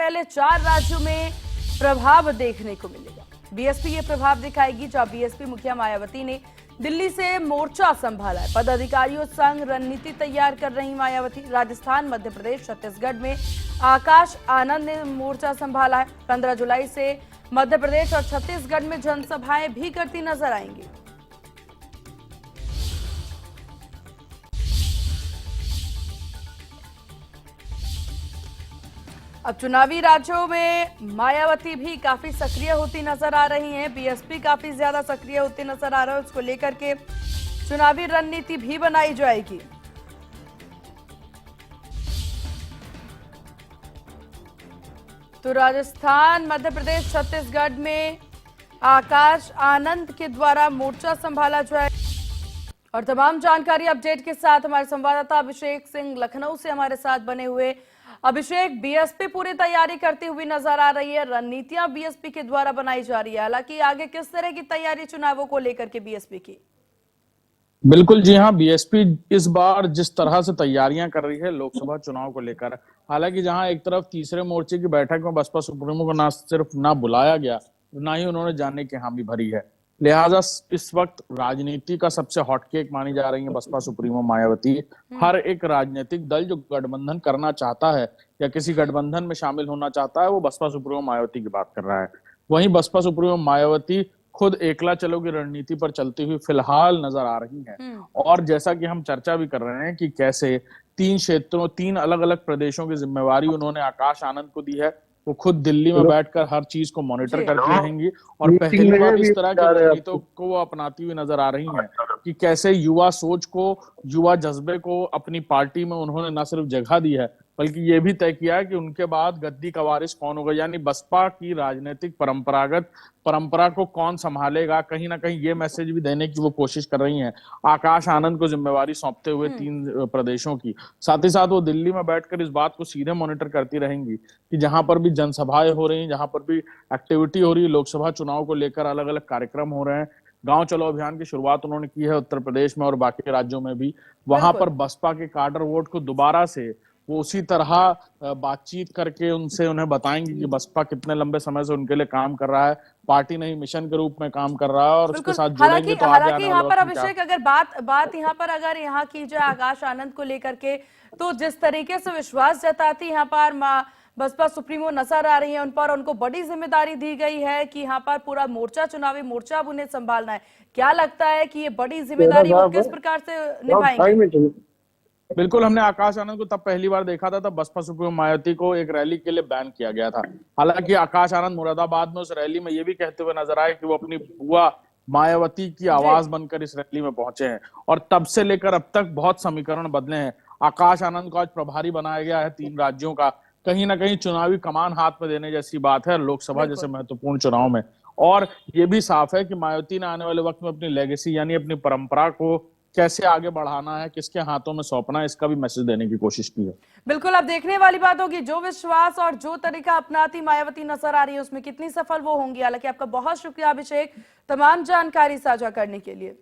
पहले 4 राज्यों में प्रभाव देखने को मिलेगा। बीएसपी ये प्रभाव दिखाएगी। जहां बीएसपी मुखिया मायावती ने दिल्ली से मोर्चा संभाला है। पदाधिकारियों संग रणनीति तैयार कर रही मायावती। राजस्थान, मध्य प्रदेश, छत्तीसगढ़ में आकाश आनंद ने मोर्चा संभाला है। 15 जुलाई से मध्य प्रदेश और छत्तीसगढ़ में जनसभाएं भी करती नजर आएंगी। अब चुनावी राज्यों में मायावती भी काफी सक्रिय होती नजर आ रही हैं। बीएसपी काफी ज्यादा सक्रिय होती नजर आ रहा है। उसको लेकर के चुनावी रणनीति भी बनाई जाएगी। तो राजस्थान, मध्य प्रदेश, छत्तीसगढ़ में आकाश आनंद के द्वारा मोर्चा संभाला जाए। और तमाम जानकारी अपडेट के साथ हमारे संवाददाता अभिषेक सिंह लखनऊ से हमारे साथ बने हुए। अभिषेक, बीएसपी पूरी तैयारी करती हुई नजर आ रही है। रणनीतियां बीएसपी के द्वारा बनाई जा रही है। हालांकि आगे किस तरह की तैयारी चुनावों को लेकर के बीएसपी की? बिल्कुल जी हाँ, बीएसपी इस बार जिस तरह से तैयारियां कर रही है लोकसभा चुनाव को लेकर, हालांकि जहां एक तरफ तीसरे मोर्चे की बैठक में बसपा सुप्रीमो को ना सिर्फ ना बुलाया गया, ना ही उन्होंने जाने की हामी भरी है। लिहाजा इस वक्त राजनीति का सबसे हॉट केक मानी जा रही है बसपा सुप्रीमो मायावती। हर एक राजनीतिक दल जो गठबंधन करना चाहता है या किसी गठबंधन में शामिल होना चाहता है, वो बसपा सुप्रीमो मायावती की बात कर रहा है। वहीं बसपा सुप्रीमो मायावती खुद एकला चलो की रणनीति पर चलती हुई फिलहाल नजर आ रही हैं। और जैसा कि हम चर्चा भी कर रहे हैं कि कैसे 3 क्षेत्रों, 3 अलग अलग प्रदेशों की जिम्मेवारी उन्होंने आकाश आनंद को दी है। वो खुद दिल्ली में बैठकर हर चीज को मॉनिटर करती रहेंगी और पहली बार इस तरह की रणनीतियों को वो अपनाती हुई नजर आ रही हैं कि कैसे युवा सोच को, युवा जज्बे को अपनी पार्टी में उन्होंने न सिर्फ जगह दी है, बल्कि ये भी तय किया है कि उनके बाद गद्दी का वारिस कौन होगा, यानी बसपा की राजनीतिक परंपरा को कौन संभालेगा। कहीं ना कहीं ये मैसेज भी देने की वो कोशिश कर रही हैं आकाश आनंद को जिम्मेवारी सौंपते हुए 3 प्रदेशों की। साथ ही साथ वो दिल्ली में बैठकर इस बात को सीधे मॉनिटर करती रहेंगी कि जहां पर भी जनसभाएं हो रही हैं, जहां पर भी एक्टिविटी हो रही है, लोकसभा चुनाव को लेकर अलग अलग कार्यक्रम हो रहे हैं। गांव चलो अभियान की शुरुआत उन्होंने की है उत्तर प्रदेश में और बाकी राज्यों में भी। वहां पर बसपा के काडर वोट को दोबारा से वो उसी तरह बातचीत करके उन्हें बताएंगे कि बसपा कितने लंबे समय से उनके लिए काम कर रहा है, पार्टी नहीं मिशन के रूप में काम कर रहा है और उसके साथ जुड़ेंगे तो आगे आने यहाँ वाले पर वक्त में अभिषेक, अगर बात यहाँ पर अगर यहाँ की जाए आकाश आनंद को लेकर के, तो जिस तरीके से विश्वास जताती यहाँ पर बसपा सुप्रीमो नजर आ रही है, उन पर उनको बड़ी जिम्मेदारी दी गई है कि यहाँ पर पूरा मोर्चा, चुनावी मोर्चा अब उन्हें संभालना है। क्या लगता है कि ये बड़ी जिम्मेदारी वो किस प्रकार से निभाएंगे? बिल्कुल, हमने आकाश आनंद को तब पहली बार देखा था तब बसपा सुप्रीमो मायावती को एक रैली के लिए बैन किया गया था। हालांकि आकाश आनंद मुरादाबाद में उस रैली में ये भी कहते हुए नजर आए कि वो अपनी बुआ मायावती की आवाज बनकर इस रैली में पहुंचे हैं और तब से लेकर अब तक बहुत समीकरण बदले हैं। आकाश आनंद को आज प्रभारी बनाया गया है 3 राज्यों का। कहीं ना कहीं चुनावी कमान हाथ में देने जैसी बात है लोकसभा जैसे महत्वपूर्ण चुनाव में। और ये भी साफ है कि मायावती ने आने वाले वक्त में अपनी लेगेसी यानी अपनी परंपरा को कैसे आगे बढ़ाना है, किसके हाथों में सौंपना है, इसका भी मैसेज देने की कोशिश की है। बिल्कुल, अब देखने वाली बात होगी जो विश्वास और जो तरीका अपनाती मायावती नजर आ रही है उसमें कितनी सफल वो होंगी। हालांकि आपका बहुत शुक्रिया अभिषेक, तमाम जानकारी साझा करने के लिए।